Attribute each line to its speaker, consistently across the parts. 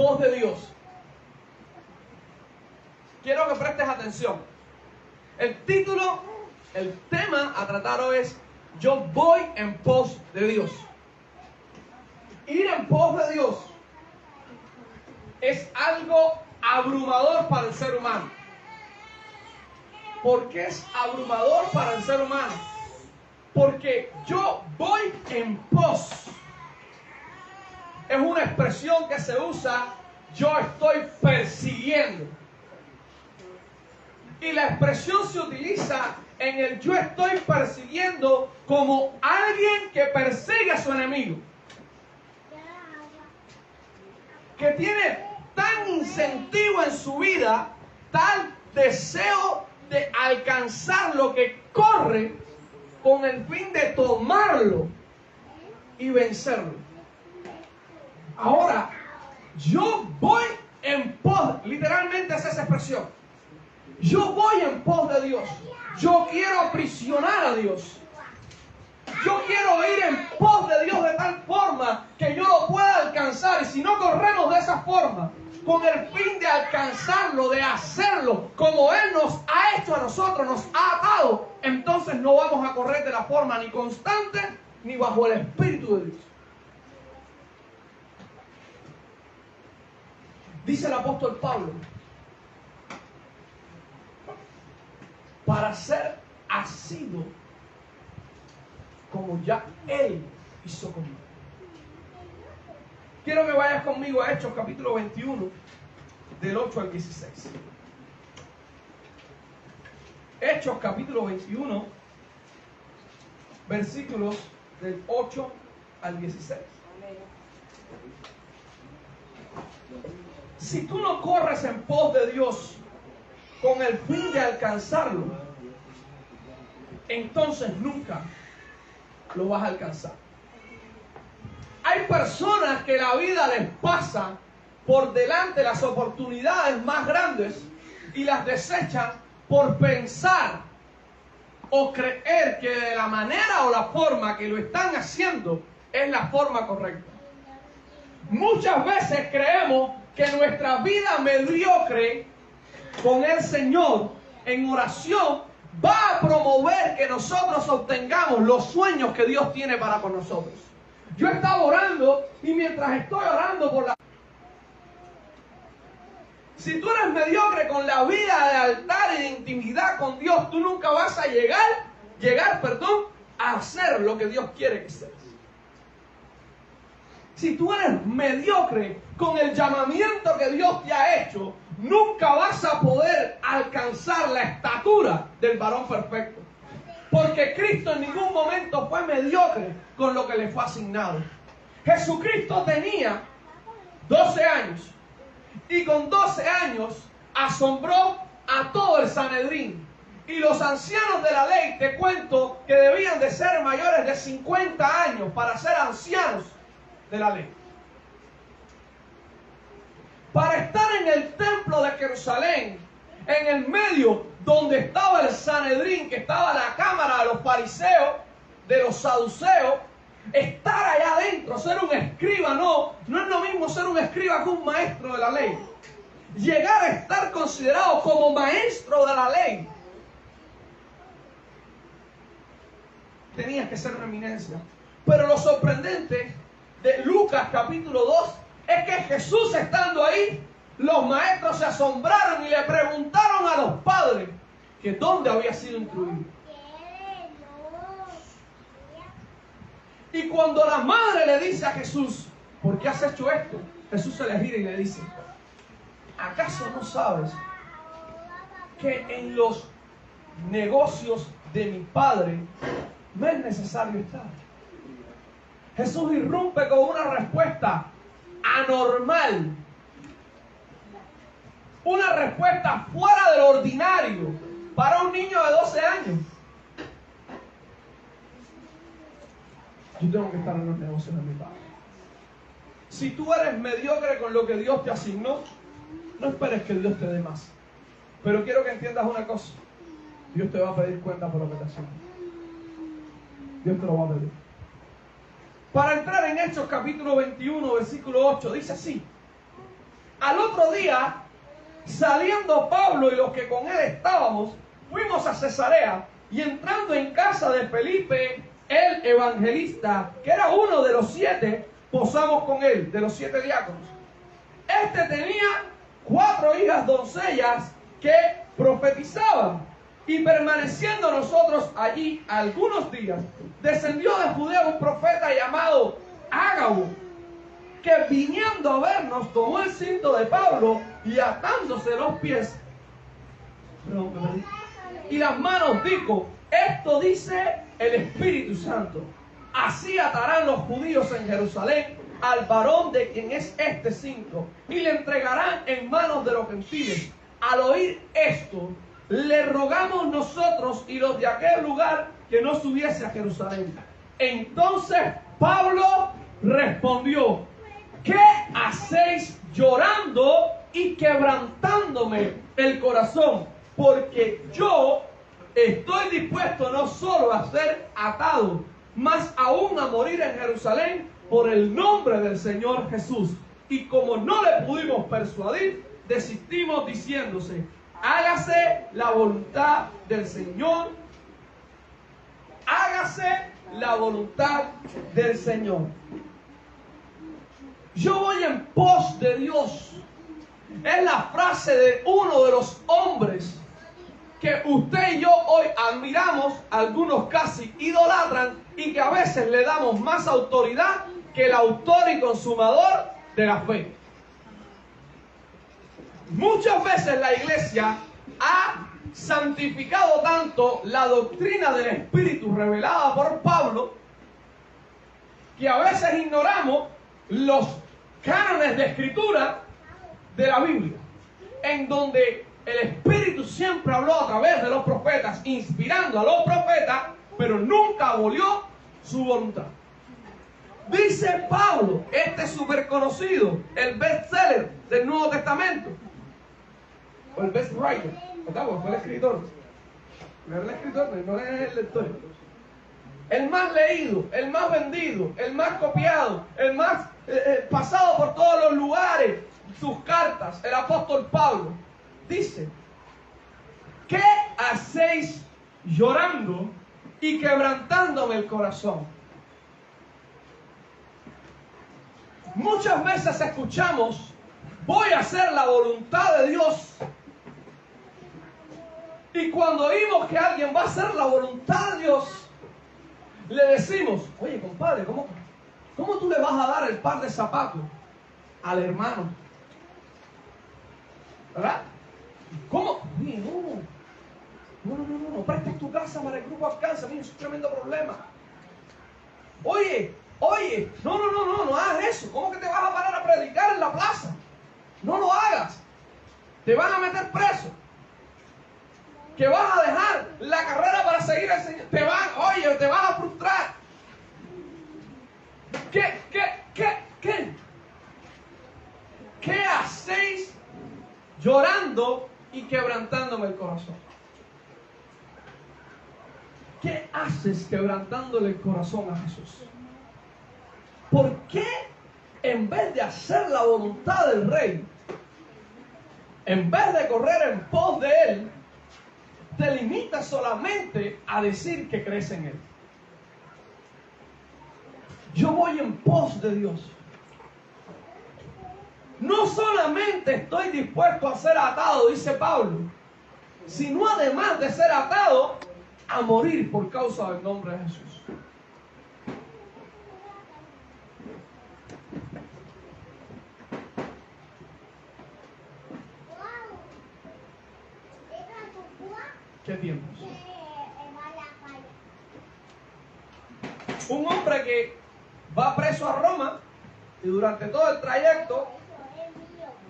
Speaker 1: pos de Dios. Quiero que prestes atención. El título, el tema a tratar hoy es: yo voy en pos de Dios. Ir en pos de Dios es algo abrumador para el ser humano. ¿Por qué es abrumador para el ser humano? Porque yo voy en pos es una expresión que se usa: yo estoy persiguiendo. Y la expresión se utiliza en el yo estoy persiguiendo como alguien que persigue a su enemigo, que tiene tan incentivo en su vida, tal deseo de alcanzarlo, que corre con el fin de tomarlo y vencerlo. Ahora, yo voy en pos, literalmente es esa expresión. Yo voy en pos de Dios. Yo quiero aprisionar a Dios. Yo quiero ir en pos de Dios de tal forma que yo lo pueda alcanzar. Y si no corremos de esa forma, con el fin de alcanzarlo, de hacerlo como Él nos ha hecho a nosotros, nos ha atado, entonces no vamos a correr de la forma ni constante ni bajo el Espíritu de Dios. Dice el apóstol Pablo: para ser asido como ya Él hizo conmigo. Quiero que vayas conmigo a Hechos capítulo 21, del 8 al 16. Hechos capítulo 21, versículos del 8 al 16. Si tú no corres en pos de Dios con el fin de alcanzarlo, entonces nunca lo vas a alcanzar. Hay personas que la vida les pasa por delante las oportunidades más grandes y las desechan por pensar o creer que de la manera o la forma que lo están haciendo es la forma correcta. Muchas veces creemos que nuestra vida mediocre con el Señor en oración va a promover que nosotros obtengamos los sueños que Dios tiene para con nosotros. Yo estaba orando y mientras estoy orando por la... Si tú eres mediocre con la vida de altar y de intimidad con Dios, tú nunca vas a llegar a hacer lo que Dios quiere que seas. Si tú eres mediocre con el llamamiento que Dios te ha hecho, nunca vas a poder alcanzar la estatura del varón perfecto. Porque Cristo en ningún momento fue mediocre con lo que le fue asignado. Jesucristo tenía 12 años. Y con 12 años asombró a todo el Sanedrín. Y los ancianos de la ley, te cuento, que debían de ser mayores de 50 años para ser ancianos de la ley. Para estar en el templo de Jerusalén, en el medio donde estaba el Sanedrín, que estaba la cámara de los fariseos, de los saduceos, estar allá adentro, ser un escriba, no es lo mismo ser un escriba que un maestro de la ley. Llegar a estar considerado como maestro de la ley, tenías que ser una eminencia. Pero lo sorprendente de Lucas capítulo 2 es que Jesús, estando ahí, los maestros se asombraron y le preguntaron a los padres que dónde había sido instruido. Y cuando la madre le dice a Jesús: ¿por qué has hecho esto?, Jesús se le gira y le dice: ¿acaso no sabes que en los negocios de mi Padre no es necesario estar? Jesús irrumpe con una respuesta anormal, una respuesta fuera del ordinario para un niño de 12 años. Yo tengo que estar en los negocios de mi Padre. Si tú eres mediocre con lo que Dios te asignó, no esperes que Dios te dé más. Pero quiero que entiendas una cosa: Dios te va a pedir cuenta por lo que te asignó. Dios te lo va a pedir. Para entrar en Hechos capítulo 21, versículo 8, dice así: Al otro día, saliendo Pablo y los que con él estábamos, fuimos a Cesarea, y entrando en casa de Felipe, el evangelista, que era uno de los 7, posamos con él, de los 7 diáconos. Este tenía 4 hijas doncellas que profetizaban, y permaneciendo nosotros allí algunos días, descendió de Judea un profeta llamado Ágabo, que viniendo a vernos tomó el cinto de Pablo y atándose los pies y las manos dijo: esto dice el Espíritu Santo, así atarán los judíos en Jerusalén al varón de quien es este cinto, y le entregarán en manos de los gentiles. Al oír esto, le rogamos nosotros y los de aquel lugar que no subiese a Jerusalén. Entonces Pablo respondió: ¿qué hacéis llorando y quebrantándome el corazón? Porque yo estoy dispuesto no solo a ser atado, mas aún a morir en Jerusalén por el nombre del Señor Jesús. Y como no le pudimos persuadir, desistimos diciéndose: hágase la voluntad del Señor. Hágase la voluntad del Señor. Yo voy en pos de Dios. Es la frase de uno de los hombres que usted y yo hoy admiramos, algunos casi idolatran, y que a veces le damos más autoridad que el autor y consumador de la fe. Muchas veces la iglesia ha santificado tanto la doctrina del Espíritu revelada por Pablo, que a veces ignoramos los cánones de escritura de la Biblia, en donde el Espíritu siempre habló a través de los profetas, inspirando a los profetas, pero nunca abolió su voluntad. Dice Pablo, este es súper conocido, el bestseller del Nuevo Testamento, o el best writer, ¿verdad? Porque fue el escritor. No era el escritor, no era el lector. El más leído, el más vendido, el más copiado, el más pasado por todos los lugares, sus cartas, el apóstol Pablo, dice: ¿qué hacéis llorando y quebrantándome el corazón? Muchas veces escuchamos: voy a hacer la voluntad de Dios. Y cuando oímos que alguien va a hacer la voluntad de Dios, le decimos: oye, compadre, ¿cómo tú le vas a dar el par de zapatos al hermano? ¿Verdad? ¿Cómo? Oye, no prestes tu casa para el grupo Alcance, mira, es un tremendo problema. Oye, no hagas eso. ¿Cómo que te vas a parar a predicar en la plaza? No lo hagas. Te van a meter preso. Que vas a dejar la carrera para seguir al Señor. Te vas a frustrar. ¿Qué hacéis llorando y quebrantándome el corazón? ¿Qué haces quebrantándole el corazón a Jesús? ¿Por qué en vez de hacer la voluntad del Rey, en vez de correr en pos de Él, te limitas solamente a decir que crees en Él? Yo voy en pos de Dios. No solamente estoy dispuesto a ser atado, dice Pablo, sino además de ser atado, a morir por causa del nombre de Jesús. ¿Qué tiempos? Un hombre que va preso a Roma y durante todo el trayecto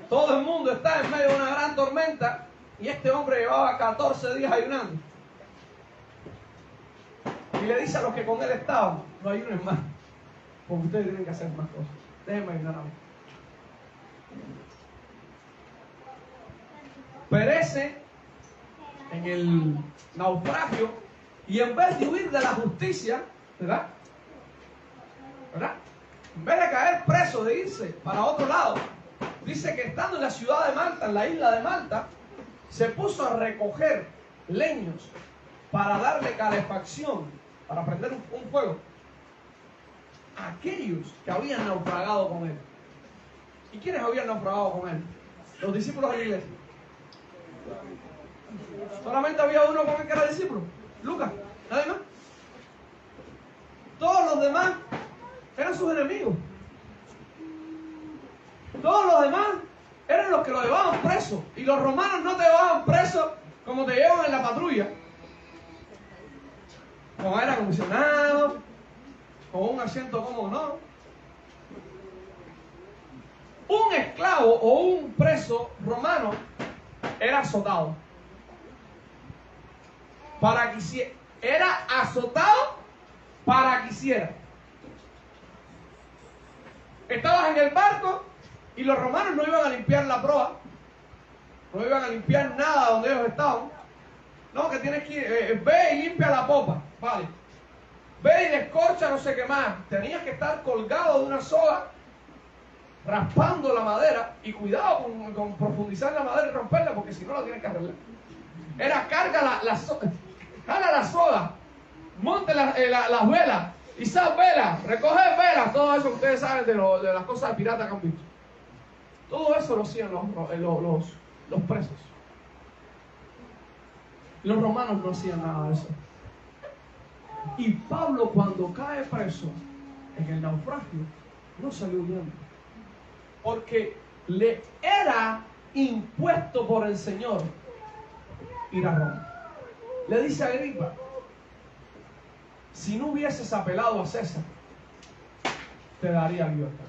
Speaker 1: todo el mundo está en medio de una gran tormenta y este hombre llevaba 14 días ayunando. Y le dice a los que con él estaban: no ayunen más, porque ustedes tienen que hacer más cosas. Déjenme ayunar a mí. Perece en el naufragio y en vez de huir de la justicia, ¿verdad? En vez de caer preso, de irse para otro lado, dice que estando en la ciudad de Malta, en la isla de Malta, se puso a recoger leños para darle calefacción, para prender un fuego a aquellos que habían naufragado con él. ¿Y quiénes habían naufragado con él? Los discípulos de la iglesia. Solamente había uno con él que era discípulo, Lucas, nadie más. Todos los demás eran sus enemigos. Todos los demás eran los que lo llevaban preso. Y los romanos no te llevaban preso como te llevan en la patrulla, con aire acondicionado, con un asiento cómodo, no. Un esclavo o un preso romano era azotado. Para que hiciera. Era azotado para que hiciera. Estabas en el barco y los romanos no iban a limpiar la proa, no iban a limpiar nada donde ellos estaban. No, que tienes que ir, ve y limpia la popa, vale. Ve y descorcha no sé qué más. Tenías que estar colgado de una soga, raspando la madera, y cuidado con profundizar la madera y romperla, porque si no la tienes que arreglar. Era carga la soga, jala la soga, monte las velas, izar velas, recoger velas, todo eso que ustedes saben de las cosas de piratas que han visto. Todo eso lo hacían los presos. Los romanos no hacían nada de eso. Y Pablo, cuando cae preso en el naufragio, no salió huyendo, porque le era impuesto por el Señor ir a Roma. Le dice a Agripa: si no hubieses apelado a César, te daría libertad.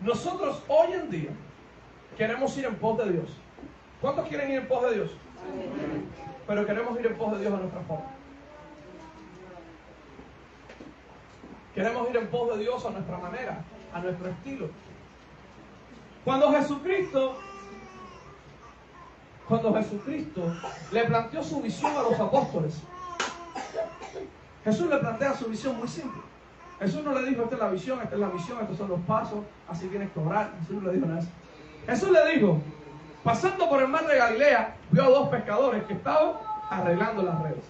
Speaker 1: Nosotros hoy en día queremos ir en pos de Dios. ¿Cuántos quieren ir en pos de Dios? Pero queremos ir en pos de Dios a nuestra forma. Queremos ir en pos de Dios a nuestra manera, a nuestro estilo. Cuando Jesucristo le planteó su visión a los apóstoles, Jesús le plantea su visión muy simple. Jesús no le dijo: esta es la visión, esta es la misión, estos son los pasos, así tienes que orar. Jesús no le dijo nada de eso. Jesús le dijo: pasando por el mar de Galilea, vio a dos pescadores que estaban arreglando las redes.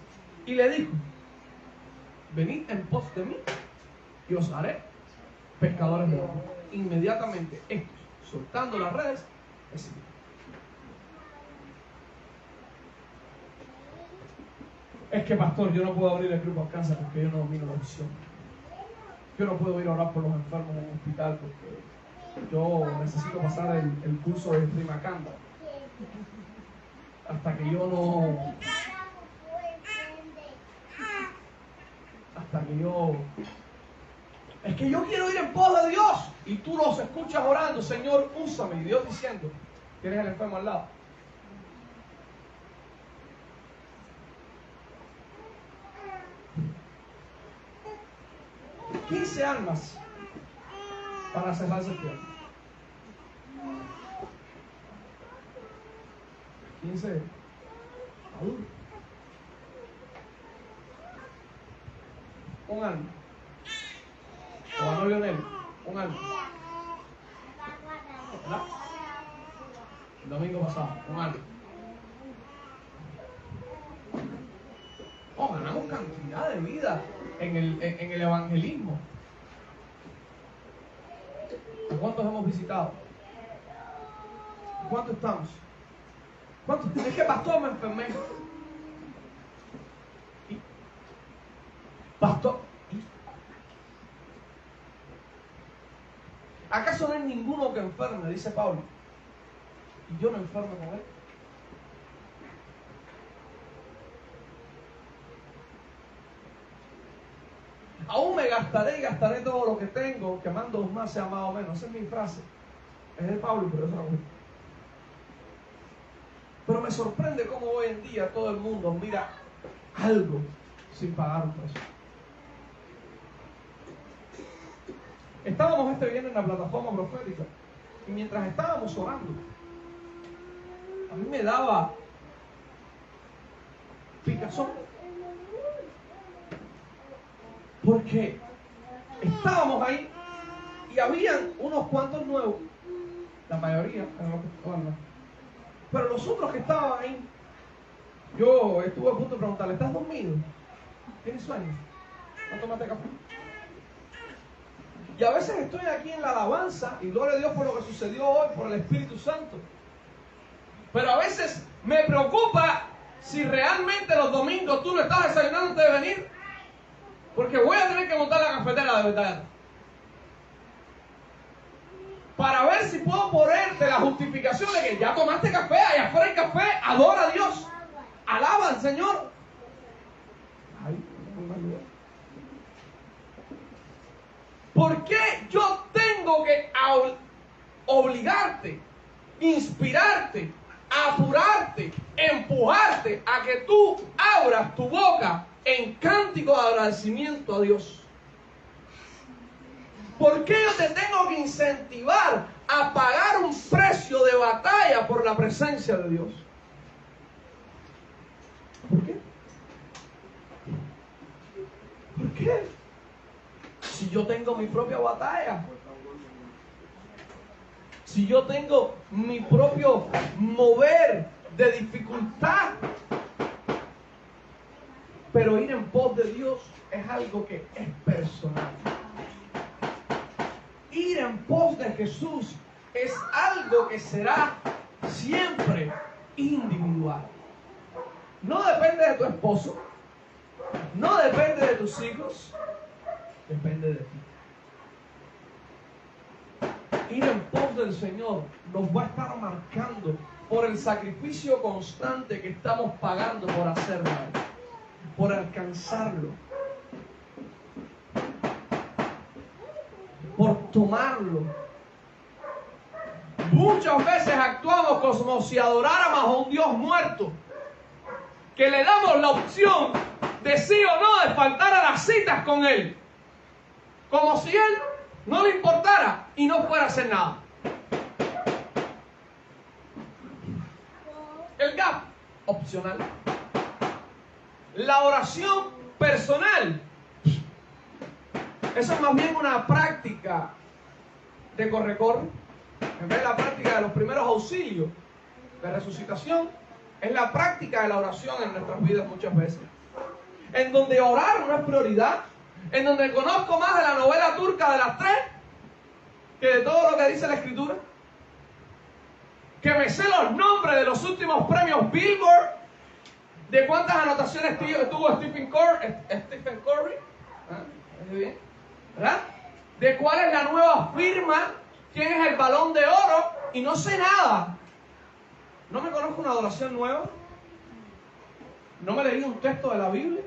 Speaker 1: Y le dijo: venid en pos de mí y os haré pescadores de hombres. Inmediatamente estos, soltando las redes, le siguieron. Es que, pastor, yo no puedo abrir el grupo Alcanza porque yo no domino la visión. Yo no puedo ir a orar por los enfermos en un hospital porque yo necesito pasar el curso de Primacanda. Hasta que yo no... Es que yo quiero ir en pos de Dios. Y tú los escuchas orando: Señor, úsame. Y Dios diciendo: ¿tienes el enfermo al lado? $15 almas para cerrar septiembre. 15 adultos. Un alma. O ganó Lionel, un alma. ¿Verdad? El domingo pasado, un alma. Ganamos cantidad de vida en el evangelismo. ¿A cuántos hemos visitado? ¿Cuántos estamos? ¿Cuántos? Es que, pastor, me enfermé. ¿Y? Pastor, ¿y? ¿Acaso no hay ninguno que enferme? Dice Pablo. Y yo no enfermo con él. Aún me gastaré y gastaré todo lo que tengo, quemando más sea más o menos. Esa es mi frase. Es de Pablo, pero eso no es. Pero me sorprende cómo hoy en día todo el mundo mira algo sin pagar un precio. Estábamos este viernes en la plataforma profética y mientras estábamos orando, a mí me daba picazón, porque estábamos ahí Y habían unos cuantos nuevos, la mayoría, pero los otros que estaban ahí, yo estuve a punto de preguntarle, ¿estás dormido? ¿Tienes sueño? ¿No tomaste café? Y a veces estoy aquí en la alabanza, y gloria a Dios por lo que sucedió hoy, por el Espíritu Santo. Pero a veces me preocupa si realmente los domingos tú no estás desayunando antes de venir, porque voy a tener que montar la cafetera de verdad, para ver si puedo ponerte la justificación de que ya tomaste café, allá afuera hay café, adora a Dios, alaba al Señor. ¿Por qué yo tengo que obligarte, inspirarte, apurarte, empujarte a que tú abras tu boca en cántico de agradecimiento a Dios? ¿Por qué yo te tengo que incentivar a pagar un precio de batalla por la presencia de Dios? ¿Por qué? ¿Por qué? Si yo tengo mi propia batalla, si yo tengo mi propio mover de dificultad, pero ir en pos de Dios es algo que es personal. Ir en pos de Jesús es algo que será siempre individual. No depende de tu esposo, no depende de tus hijos, depende de ti. Ir en pos del Señor nos va a estar marcando por el sacrificio constante que estamos pagando por hacerlo, por alcanzarlo, por tomarlo. Muchas veces actuamos como si adoráramos a un Dios muerto, que le damos la opción de sí o no de faltar a las citas con Él, como si Él no le importara y no fuera a hacer nada. El gap, opcional. La oración personal, eso es más bien una práctica de corre-corre. En vez de la práctica de los primeros auxilios de resucitación, es la práctica de la oración en nuestras vidas muchas veces. En donde orar no es prioridad, en donde conozco más de la novela turca de las 3 que de todo lo que dice la Escritura, que me sé los nombres de los últimos premios Billboard, de cuántas anotaciones tuvo Stephen Curry, ¿verdad? De cuál es la nueva firma, quién es el Balón de Oro, y no sé nada. No me conozco una adoración nueva, no me leí un texto de la Biblia,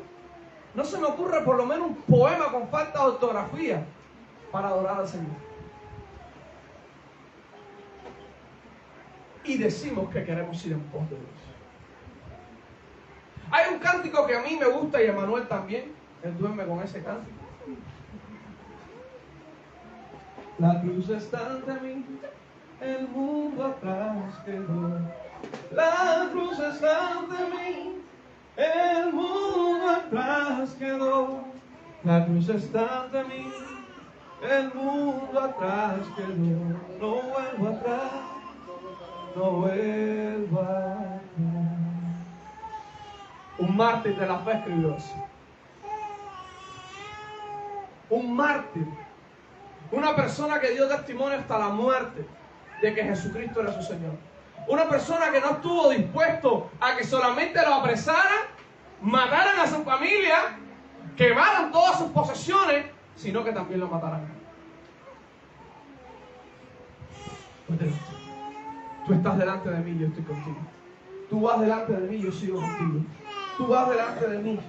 Speaker 1: no se me ocurre por lo menos un poema con falta de ortografía para adorar al Señor. Y decimos que queremos ir en pos de Dios. Hay un cántico que a mí me gusta y a Manuel también, él duerme con ese cántico. La cruz está ante mí, el mundo atrás quedó. La cruz está ante mí, el mundo atrás quedó. La cruz está ante mí, el mundo atrás quedó. No vuelvo atrás, no vuelvo atrás. Un mártir de la fe escribió eso. Un mártir. Una persona que dio testimonio hasta la muerte de que Jesucristo era su Señor. Una persona que no estuvo dispuesto a que solamente lo apresaran, mataran a su familia, quemaran todas sus posesiones, sino que también lo mataran. Tú estás delante de mí, yo estoy contigo. Tú vas delante de mí, yo sigo contigo. Tú vas delante de mí.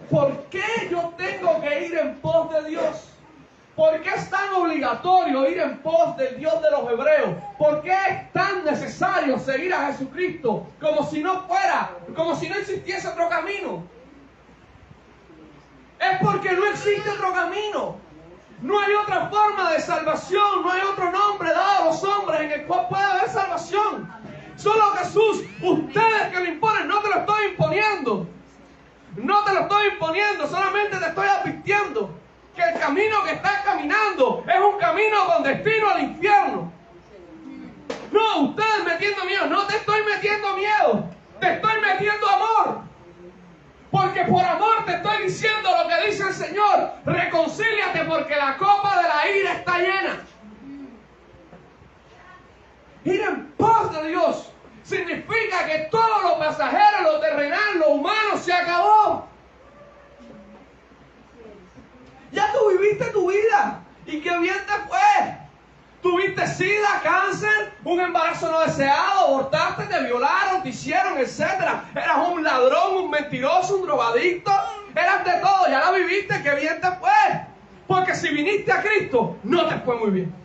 Speaker 1: ¿Por qué yo tengo que ir en pos de Dios? ¿Por qué es tan obligatorio ir en pos del Dios de los hebreos? ¿Por qué es tan necesario seguir a Jesucristo como si no existiese otro camino? Es porque no existe otro camino. No hay otra forma de salvación, no hay otro nombre dado a los hombres en el cual pueda haber salvación. Solo Jesús. Ustedes que lo imponen, no te lo estoy imponiendo. No te lo estoy imponiendo, solamente te estoy advirtiendo que que el camino que estás caminando es un camino con destino al infierno. No, ustedes metiendo miedo. No te estoy metiendo miedo. Te estoy metiendo amor. Porque por amor te estoy diciendo lo que dice el Señor. Reconcíliate porque la copa de la ira está llena. Ir en pos de Dios significa que todo lo pasajero, lo terrenal, lo humano se acabó. Ya tú viviste tu vida. Y qué bien te fue. Tuviste sida, cáncer, un embarazo no deseado, abortaste, te violaron, te hicieron, etc. Eras un ladrón, un mentiroso, un drogadicto. Eras de todo, ya la viviste, qué bien te fue. Porque si viniste a Cristo, no te fue muy bien.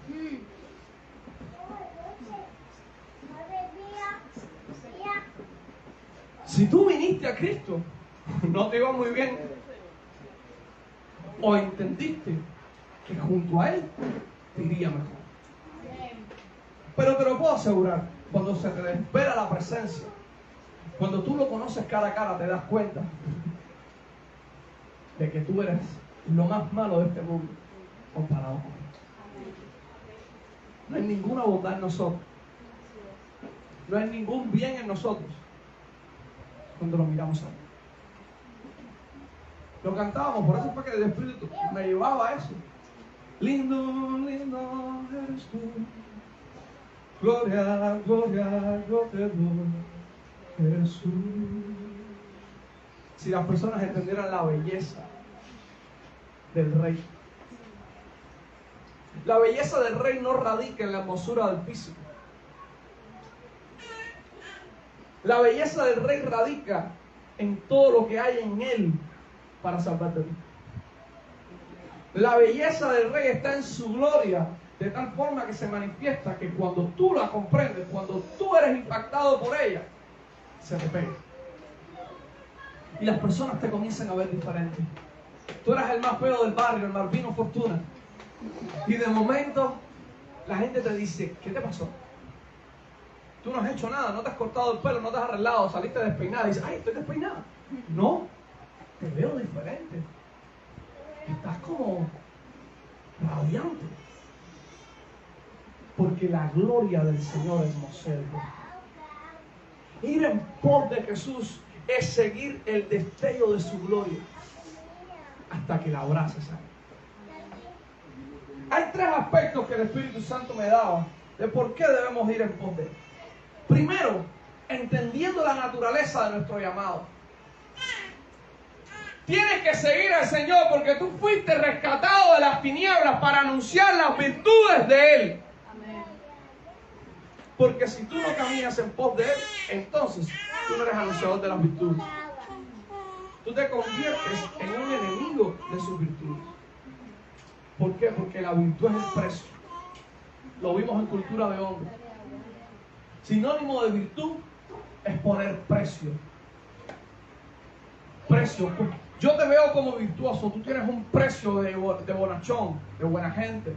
Speaker 1: Si tú viniste a Cristo, no te iba muy bien. O entendiste que junto a Él te iría mejor. Pero te lo puedo asegurar, cuando se te desvela la presencia, cuando tú lo conoces cara a cara, te das cuenta de que tú eres lo más malo de este mundo comparado con Él. No hay ninguna bondad en nosotros. No hay ningún bien en nosotros cuando lo miramos a Él. Lo cantábamos, por eso fue que el Espíritu me llevaba a eso. Lindo, lindo eres tú. Gloria, gloria, yo te doy, Jesús. Si las personas entendieran la belleza del Rey. La belleza del Rey no radica en la hermosura del físico. La belleza del Rey radica en todo lo que hay en Él para salvarte a ti. La belleza del Rey está en su gloria, de tal forma que se manifiesta que cuando tú la comprendes, cuando tú eres impactado por ella, se te pega. Y las personas te comienzan a ver diferente. Tú eras el más feo del barrio, el Malvino Fortuna. Y de momento, la gente te dice, ¿qué te pasó? Tú no has hecho nada, no te has cortado el pelo, no te has arreglado, saliste despeinada. Y dices, ay, estoy despeinada. No, te veo diferente. Estás como radiante. Porque la gloria del Señor hermosea. Ir en pos de Jesús es seguir el destello de su gloria hasta que la abraces a Él. Hay tres aspectos que el Espíritu Santo me daba de por qué debemos ir en pos de Él. Primero, entendiendo la naturaleza de nuestro llamado. Tienes que seguir al Señor porque tú fuiste rescatado de las tinieblas para anunciar las virtudes de Él. Porque si tú no caminas en pos de Él, entonces tú no eres anunciador de las virtudes. Tú te conviertes en un enemigo de sus virtudes. ¿Por qué? Porque la virtud es el precio. Lo vimos en Cultura de Hombre. Sinónimo de virtud es poner precio. Precio. Yo te veo como virtuoso. Tú tienes un precio de bonachón, de buena gente.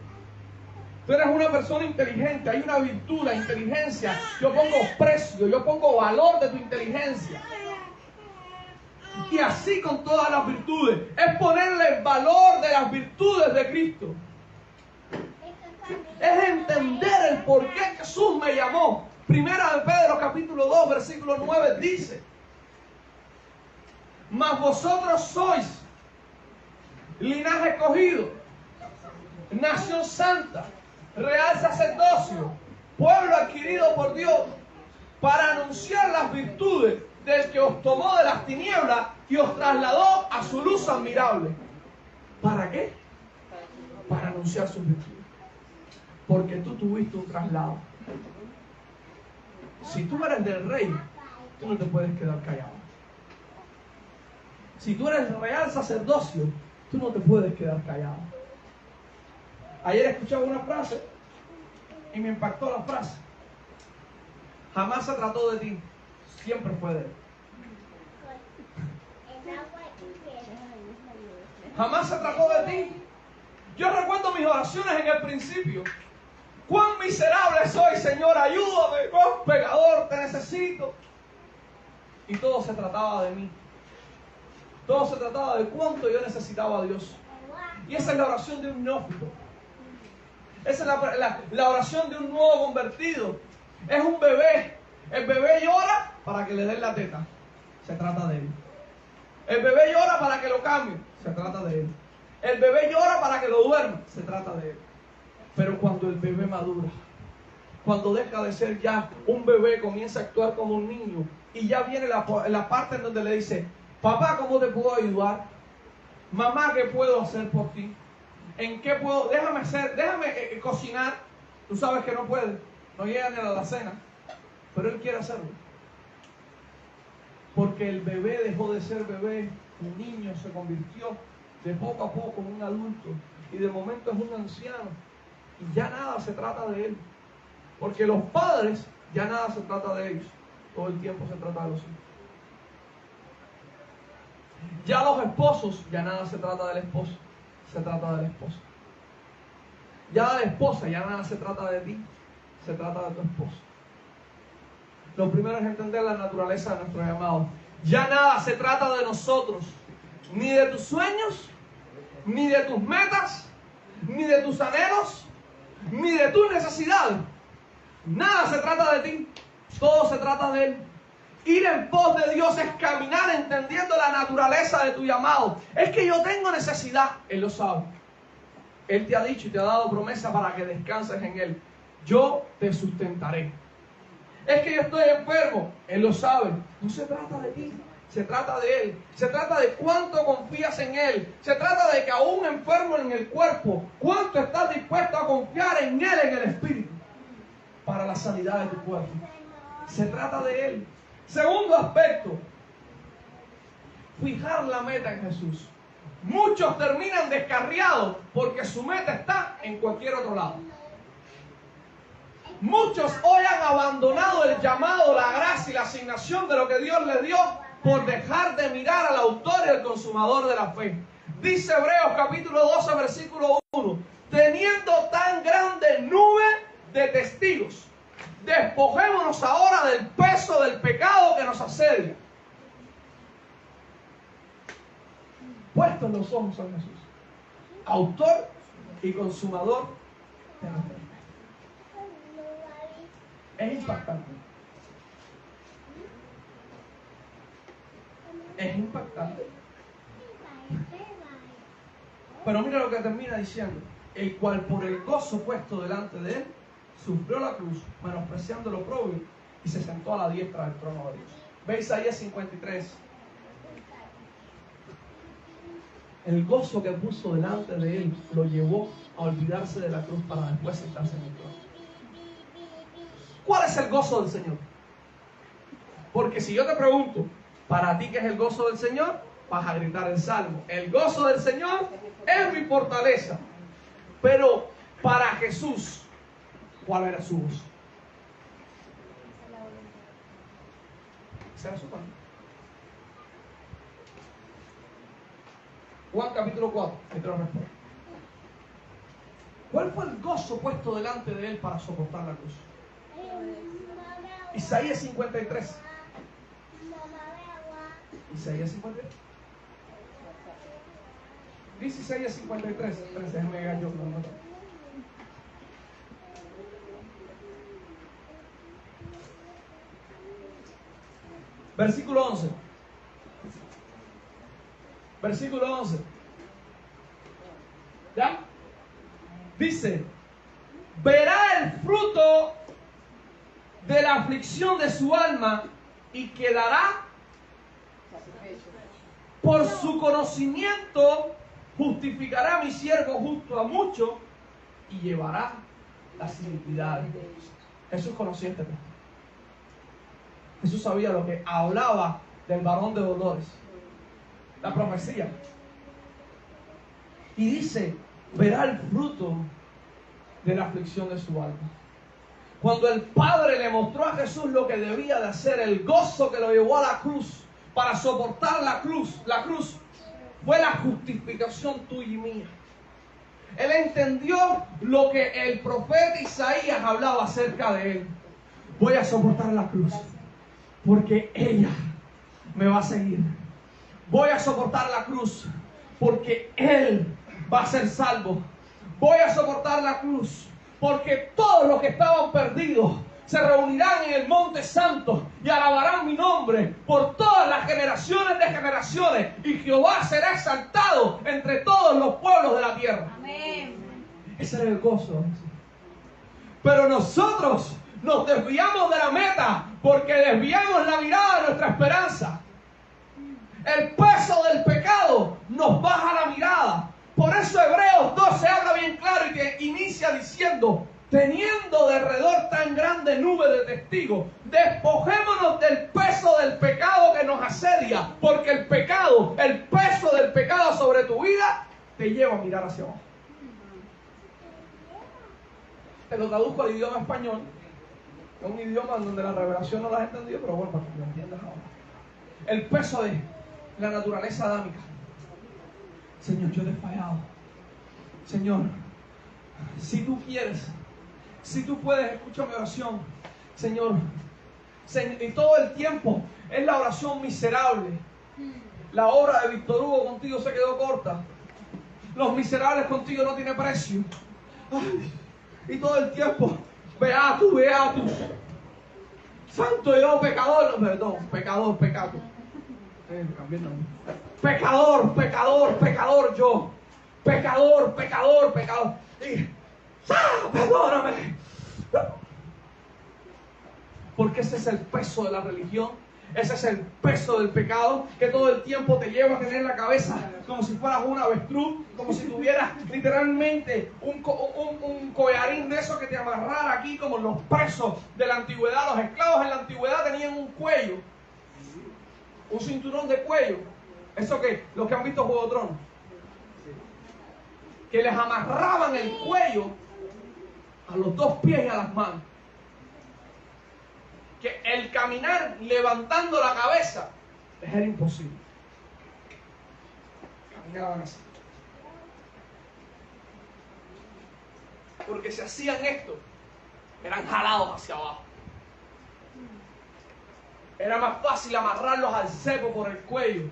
Speaker 1: Tú eres una persona inteligente. Hay una virtud, la inteligencia. Yo pongo precio, yo pongo valor de tu inteligencia. Y así con todas las virtudes. Es ponerle el valor de las virtudes de Cristo. Es entender el por qué Jesús me llamó. Primera de Pedro capítulo 2 versículo 9 dice: mas vosotros sois linaje escogido, nación santa, real sacerdocio, pueblo adquirido por Dios, para anunciar las virtudes del que os tomó de las tinieblas y os trasladó a su luz admirable. ¿Para qué? Para anunciar sus virtudes. Porque tú tuviste un traslado. Si tú eres del Rey, tú no te puedes quedar callado. Si tú eres real sacerdocio, tú no te puedes quedar callado. Ayer escuchaba una frase y me impactó la frase. Jamás se trató de ti, siempre fue de Él. Jamás se trató de ti. Yo recuerdo mis oraciones en el principio. Cuán miserable soy, Señor, ayúdame, cuán pecador, te necesito. Y todo se trataba de mí. Todo se trataba de cuánto yo necesitaba a Dios. Y esa es la oración de un neófito. Esa es la oración de un nuevo convertido. Es un bebé. El bebé llora para que le den la teta. Se trata de él. El bebé llora para que lo cambien. Se trata de él. El bebé llora para que lo duerma. Se trata de él. Pero cuando el bebé madura, cuando deja de ser ya un bebé, comienza a actuar como un niño, y ya viene la parte en donde le dice: papá, ¿cómo te puedo ayudar? Mamá, ¿qué puedo hacer por ti? ¿En qué puedo? Déjame cocinar. Tú sabes que no puede, no llega ni a la cena, pero él quiere hacerlo. Porque el bebé dejó de ser bebé, un niño se convirtió de poco a poco en un adulto, y de momento es un anciano, y ya nada se trata de él. Porque los padres, ya nada se trata de ellos, todo el tiempo se trata de los hijos. Ya los esposos, ya nada se trata del esposo, se trata de la esposa. Ya de la esposa, ya nada se trata de ti, se trata de tu esposo. Lo primero es entender la naturaleza de nuestro llamado. Ya nada se trata de nosotros, ni de tus sueños, ni de tus metas, ni de tus anhelos, ni de tus necesidades. Nada se trata de ti, todo se trata de Él. Ir en pos de Dios es caminar entendiendo la naturaleza de tu llamado. Es que yo tengo necesidad, Él lo sabe. Él te ha dicho y te ha dado promesa para que descanses en Él. Yo te sustentaré. Es que yo estoy enfermo, Él lo sabe. No se trata de ti, se trata de Él. Se trata de cuánto confías en Él. Se trata de que aún enfermo en el cuerpo, cuánto estás dispuesto a confiar en Él en el Espíritu para la sanidad de tu cuerpo. Se trata de Él. Segundo aspecto, fijar la meta en Jesús. Muchos terminan descarriados porque su meta está en cualquier otro lado. Muchos hoy han abandonado el llamado, la gracia y la asignación de lo que Dios les dio por dejar de mirar al autor y al consumador de la fe. Dice Hebreos capítulo 12 versículo 1: teniendo tan grande nube de testigos, despojémonos ahora del peso del pecado que nos asedia. Puestos los ojos en Jesús, autor y consumador de la fe. Es impactante. Es impactante. Pero mira lo que termina diciendo: el cual por el gozo puesto delante de él sufrió la cruz, menospreciando lo oprobio, y se sentó a la diestra del trono de Dios. Ve Isaías 53. El gozo que puso delante de él lo llevó a olvidarse de la cruz para después sentarse en el trono. ¿Cuál es el gozo del Señor? Porque si yo te pregunto, ¿para ti qué es el gozo del Señor? Vas a gritar el salmo: el gozo del Señor es mi fortaleza. Pero para Jesús, ¿cuál era su gozo? ¿Ese era su pan? Juan capítulo 4, ahí te lo respondo. ¿Cuál fue el gozo puesto delante de él para soportar la cruz? Isaías 53. Isaías 53. Dice Isaías 53. Déjame llegar yo. Versículo 11. Versículo 11. ¿Ya? Dice: verá el fruto de la aflicción de su alma y quedará. Por su conocimiento justificará a mi siervo justo a muchos y llevará las iniquidades. Jesús conocía este texto. Jesús sabía lo que hablaba del varón de dolores, la profecía. Y dice: verá el fruto de la aflicción de su alma. Cuando el Padre le mostró a Jesús lo que debía de hacer, el gozo que lo llevó a la cruz, para soportar la cruz fue la justificación tuya y mía. Él entendió lo que el profeta Isaías hablaba acerca de él. Voy a soportar la cruz porque ella me va a seguir. Voy a soportar la cruz porque Él va a ser salvo. Voy a soportar la cruz, porque todos los que estaban perdidos se reunirán en el monte santo y alabarán mi nombre por todas las generaciones de generaciones, y Jehová será exaltado entre todos los pueblos de la tierra.
Speaker 2: Amén.
Speaker 1: Ese era el gozo. Pero nosotros nos desviamos de la meta porque desviamos la mirada de nuestra esperanza. El peso del pecado nos baja la mirada. Por eso Hebreos 12 habla bien claro y que inicia diciendo: teniendo de alrededor tan grande nube de testigos, despojémonos del peso del pecado que nos asedia, porque el pecado, el peso del pecado sobre tu vida, te lleva a mirar hacia abajo. Te lo traduzco al idioma español, es un idioma donde la revelación no la has entendido, pero bueno, para que lo entiendas ahora. El peso de la naturaleza adámica. Señor, yo te he fallado. Señor, si tú quieres, si tú puedes, escucha mi oración. Señor, y todo el tiempo es la oración miserable. La obra de Víctor Hugo contigo se quedó corta. Los miserables contigo no tiene precio. Ay, y todo el tiempo, beatus, beatus. Santo yo, pecador. No, perdón, pecador, pecado. Cambié el nombre. Pecador, pecador, pecador yo. Pecador, pecador, pecador. Y, perdóname. Porque ese es el peso de la religión. Ese es el peso del pecado, que todo el tiempo te lleva a tener la cabeza como si fueras un avestruz, como si tuvieras literalmente un collarín de esos que te amarrara aquí, como los presos de la antigüedad. Los esclavos en la antigüedad tenían un cuello, un cinturón de cuello. Eso que los que han visto Juego de Tronos, que les amarraban el cuello a los dos pies y a las manos. Que el caminar levantando la cabeza les era imposible. Caminaban así. Porque si hacían esto, eran jalados hacia abajo. Era más fácil amarrarlos al cepo por el cuello.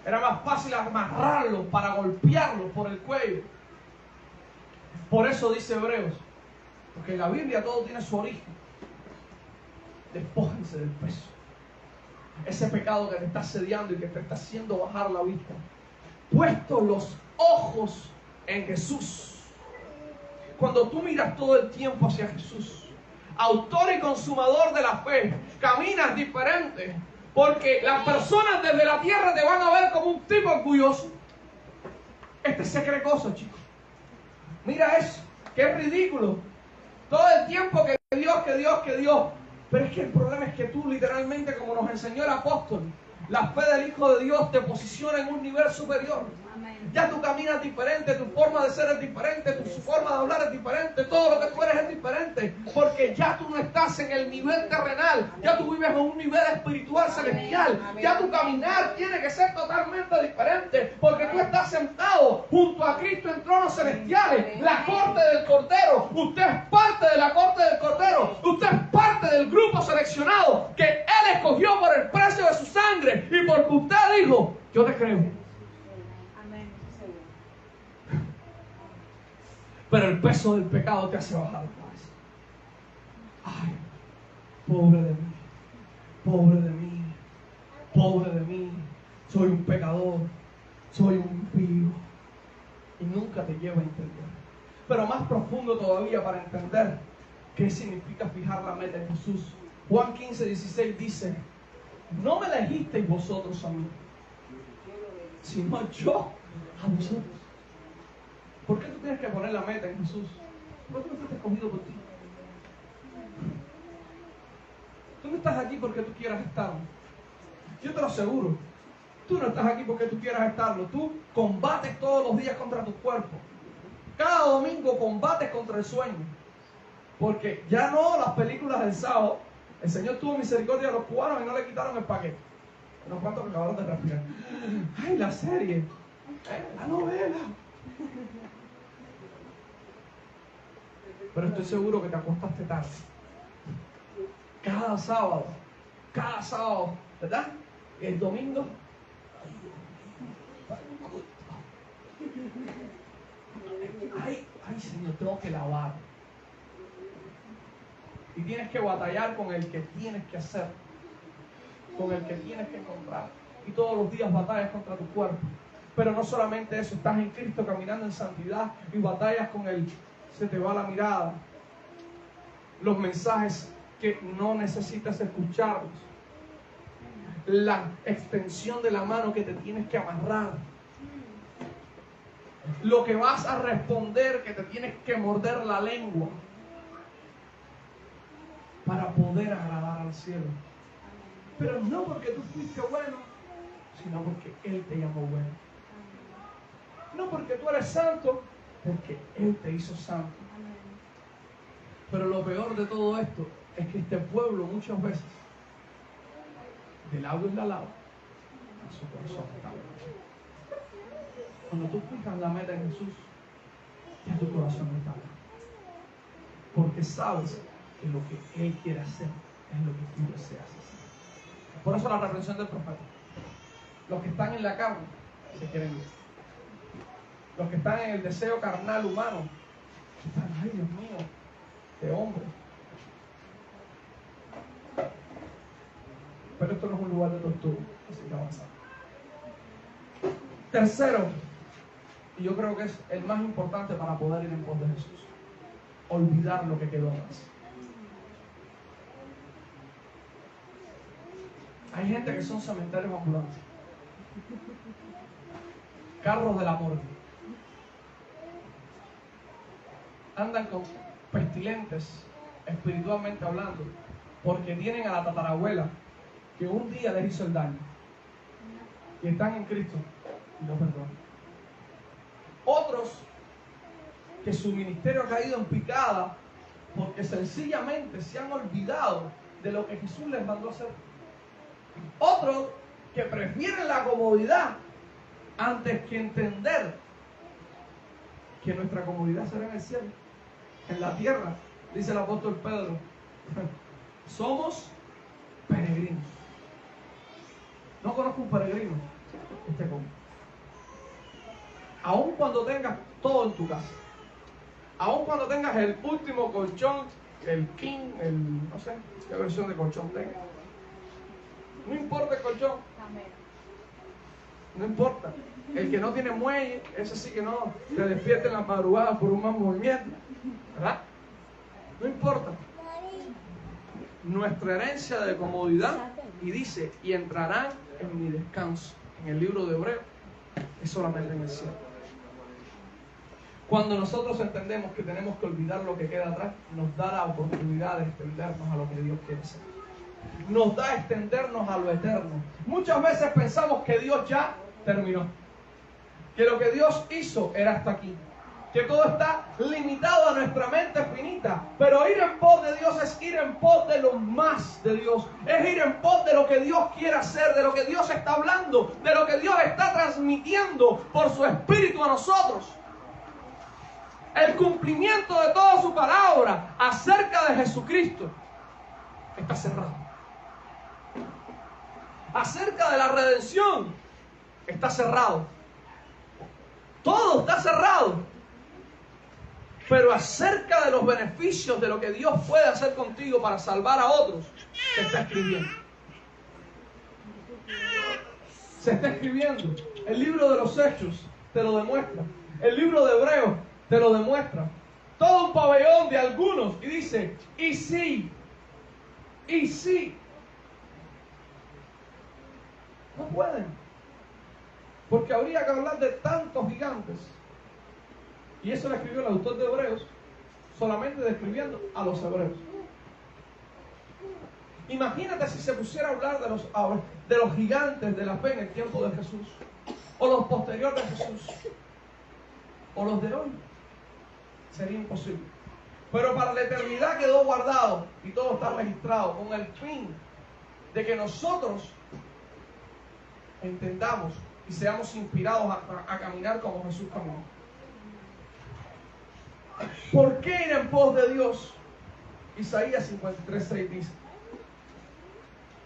Speaker 1: Era más fácil amarrarlos para golpearlos por el cuello. Por eso dice Hebreos, porque en la Biblia todo tiene su origen. Despójense del peso. Ese pecado que te está asediando y que te está haciendo bajar la vista. Puestos los ojos en Jesús. Cuando tú miras todo el tiempo hacia Jesús, autor y consumador de la fe, caminas diferente. Porque las personas desde la tierra te van a ver como un tipo orgulloso. Este se cree cosas, chicos. Mira eso, qué ridículo. Todo el tiempo que Dios, que Dios, que Dios. Pero es que el problema es que tú literalmente, como nos enseñó el apóstol, la fe del Hijo de Dios te posiciona en un nivel superior. Amén. Ya tú caminas diferente, tu forma de ser es diferente, tu forma de hablar es diferente, todo lo que tú eres es diferente. Porque ya tú no estás en el nivel terrenal, ya tú vives en un nivel espiritual celestial. Amén. Ya tu caminar tiene que ser totalmente diferente, porque tú estás sentado junto a Cristo en tronos celestiales. Amén. La corte del Cordero, usted es parte de la corte del Cordero, usted es parte del grupo seleccionado que Él escogió por el precio de su sangre. Y porque usted dijo, yo te creo. Amén. Pero el peso del pecado te hace bajar la cabeza. Ay, pobre de mí, pobre de mí, pobre de mí. Soy un pecador, soy un impío. Y nunca te lleva a entender. Pero más profundo todavía para entender qué significa fijar la meta en Jesús. Juan 15:16 dice: no me elegisteis vosotros a mí, sino yo a vosotros. ¿Por qué tú tienes que poner la meta en Jesús? ¿Por qué no fuiste escogido por ti? Tú no estás aquí porque tú quieras estarlo. Yo te lo aseguro. Tú no estás aquí porque tú quieras estarlo. Tú combates todos los días contra tu cuerpo. Cada domingo combates contra el sueño. Porque ya no las películas del sábado. El Señor tuvo misericordia de los cubanos y no le quitaron el paquete. Unos cuantos que acabaron de respirar. ¡Ay, la serie! ¡La novela! Pero estoy seguro que te acostaste tarde. Cada sábado, ¿verdad? Y el domingo, Ay, Señor, tengo que lavar. Y tienes que batallar con el que tienes que hacer, con el que tienes que encontrar. Y todos los días batallas contra tu cuerpo. Pero no solamente eso, estás en Cristo caminando en santidad y batallas con él. Se te va la mirada. Los mensajes que no necesitas escucharlos. La extensión de la mano que te tienes que amarrar. Lo que vas a responder que te tienes que morder la lengua para poder agradar al cielo. Pero no porque tú fuiste bueno, sino porque Él te llamó bueno. No porque tú eres santo, porque Él te hizo santo. Pero lo peor de todo esto es que este pueblo muchas veces, de labios la lava, a su corazón está bueno. Cuando tú fijas la meta en Jesús, ya tu corazón está bueno. Porque sabes que lo que Él quiere hacer es lo que tú deseas hacer. Por eso la reprensión del profeta. Los que están en la carne se quieren ir. Los que están en el deseo carnal humano están, ay Dios mío, de hombre. Pero esto no es un lugar de tortura, así que avanzamos. Tercero, y yo creo que es el más importante para poder ir en pos de Jesús: olvidar lo que quedó atrás. Hay gente que son cementerios ambulantes, carros de la morgue, andan con pestilentes espiritualmente hablando, porque tienen a la tatarabuela que un día les hizo el daño y están en Cristo y no perdonan. Otros que su ministerio ha caído en picada porque sencillamente se han olvidado de lo que Jesús les mandó hacer. Otros que prefieren la comodidad antes que entender que nuestra comodidad será en el cielo. En la tierra, dice el apóstol Pedro, somos peregrinos. No conozco un peregrino que esté cómodo. Aun cuando tengas todo en tu casa, aun cuando tengas el último colchón, el king, no sé qué versión de colchón tengas, no importa el colchón, no importa. El que no tiene muelle, ese sí que no te despierta en la madrugada por un mal movimiento, ¿verdad? No importa. Nuestra herencia de comodidad, y dice, y entrarán en mi descanso, en el libro de Hebreos, es solamente en el cielo. Cuando nosotros entendemos que tenemos que olvidar lo que queda atrás, nos da la oportunidad de extendernos a lo que Dios quiere hacer. Nos da extendernos a lo eterno. Muchas veces pensamos que Dios ya terminó, que lo que Dios hizo era hasta aquí, que todo está limitado a nuestra mente finita. Pero ir en pos de Dios es ir en pos de lo más de Dios, es ir en pos de lo que Dios quiere hacer, de lo que Dios está hablando, de lo que Dios está transmitiendo por su Espíritu a nosotros. El cumplimiento de toda su palabra acerca de Jesucristo está cerrado. Acerca de la redención está cerrado. Todo está cerrado. Pero acerca de los beneficios de lo que Dios puede hacer contigo para salvar a otros, se está escribiendo. Se está escribiendo. El libro de los Hechos te lo demuestra. El libro de Hebreos te lo demuestra. Todo un pabellón de algunos y dice, y sí, y sí. No pueden. Porque habría que hablar de tantos gigantes. Y eso lo escribió el autor de Hebreos, solamente describiendo a los hebreos. Imagínate si se pusiera a hablar de los gigantes de la fe en el tiempo de Jesús, o los posteriores de Jesús, o los de hoy. Sería imposible. Pero para la eternidad quedó guardado y todo está registrado con el fin de que nosotros entendamos y seamos inspirados a caminar como Jesús caminó. ¿Por qué ir en pos de Dios? Isaías 53:6 dice: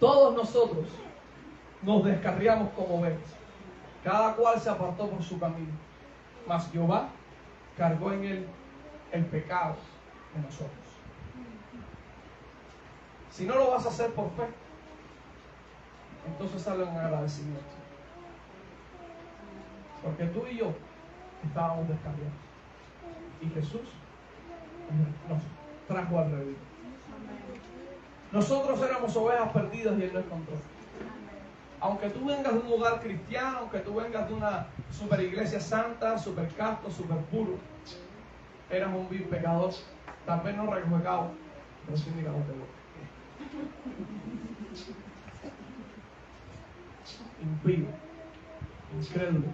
Speaker 1: todos nosotros nos descarriamos como ovejas, cada cual se apartó por su camino, mas Jehová cargó en Él el pecado de nosotros. Si no lo vas a hacer por fe, entonces sale en agradecimiento. Porque tú y yo estábamos descarriados. Y Jesús nos trajo al redil. Nosotros éramos ovejas perdidas y Él nos encontró. Aunque tú vengas de un hogar cristiano, aunque tú vengas de una super iglesia santa, super casto, super puro, eras un vil pecador, tal vez no rejuegado, pero sí mirado de boca. Impío, incrédulo,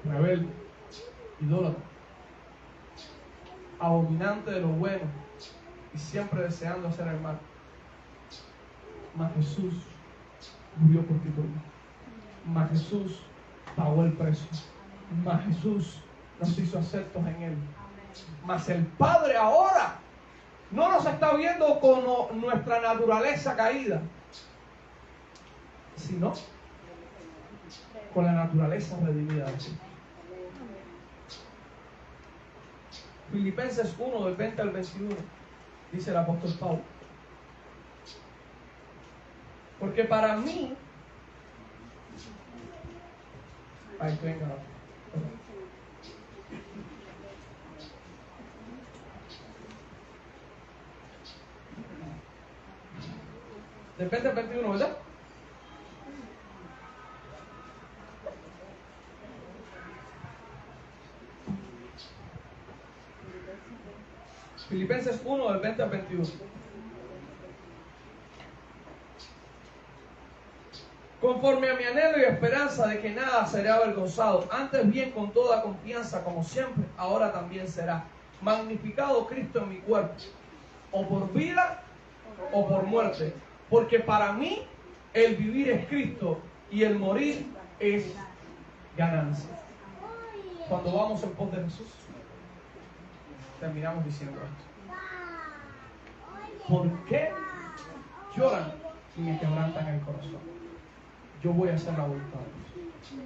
Speaker 1: rebelde, idólatra, abominante de lo bueno y siempre deseando hacer el mal. Mas Jesús murió por ti y por mí. Mas Jesús pagó el precio. Mas Jesús nos hizo aceptos en Él. Mas el Padre ahora no nos está viendo con nuestra naturaleza caída, sino con la naturaleza redimida de Cristo. Filipenses 1, del 20 al 21, dice el apóstol Pablo. Porque para mí, del 20 al 21, ¿verdad? Filipenses 1, del 20 al 21. Conforme a mi anhelo y esperanza de que nada será avergonzado, antes bien con toda confianza, como siempre, ahora también será magnificado Cristo en mi cuerpo, o por vida o por muerte, porque para mí el vivir es Cristo y el morir es ganancia. Cuando vamos en pos de Jesús, terminamos diciendo esto. ¿Por qué lloran y me quebrantan el corazón? Yo voy a hacer la voluntad de Dios.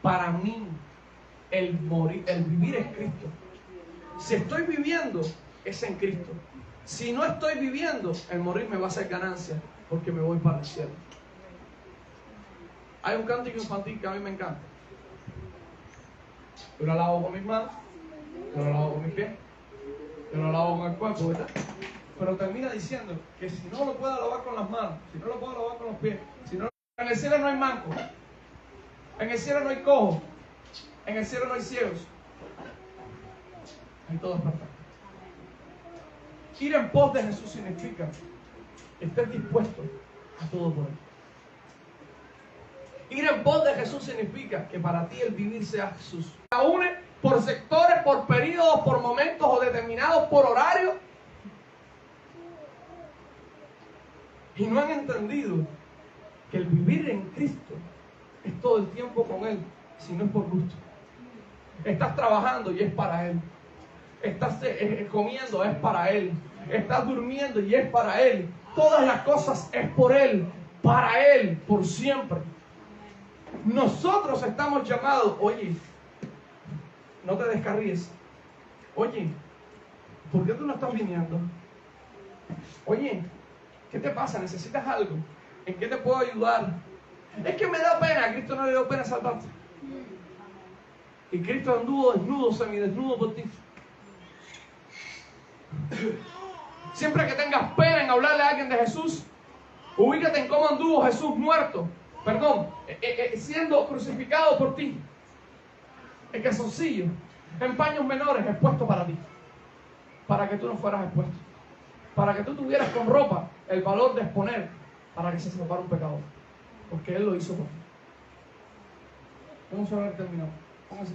Speaker 1: Para mí, el vivir es Cristo. Si estoy viviendo, es en Cristo. Si no estoy viviendo, el morir me va a hacer ganancia, porque me voy para el cielo. Hay un cántico infantil que a mí me encanta. Yo lo lavo con mis manos, yo lo lavo con mis pies, yo lo lavo con el cuerpo, ¿verdad? Pero termina diciendo que si no lo puedo lavar con las manos, si no lo puedo lavar con los pies, si no, en el cielo no hay manco, en el cielo no hay cojo, en el cielo no hay ciegos, hay todos perfectos. Ir en pos de Jesús significa estar dispuesto a todo por Él. Ir en pos de Jesús significa que para ti el vivir sea Jesús. La une por sectores, por periodos, por momentos o determinados, por horario. Y no han entendido que el vivir en Cristo es todo el tiempo con Él, si no es por gusto. Estás trabajando y es para Él. Estás comiendo, es para Él. Estás durmiendo y es para Él. Todas las cosas es por Él, para Él, por siempre. Nosotros estamos llamados, oye, no te descarríes. Oye, ¿por qué tú no estás viniendo? Oye, ¿qué te pasa? ¿Necesitas algo? ¿En qué te puedo ayudar? Es que me da pena. A Cristo no le dio pena salvarte. Y Cristo anduvo desnudo, semidesnudo por ti. Siempre que tengas pena en hablarle a alguien de Jesús, ubícate en cómo anduvo Jesús muerto. Siendo crucificado por ti. En calzoncillo, en paños menores, expuesto para ti. Para que tú no fueras expuesto. Para que tú tuvieras con ropa el valor de exponer para que se salvara un pecador. Porque Él lo hizo por ti. Vamos a ver terminado. Póngase.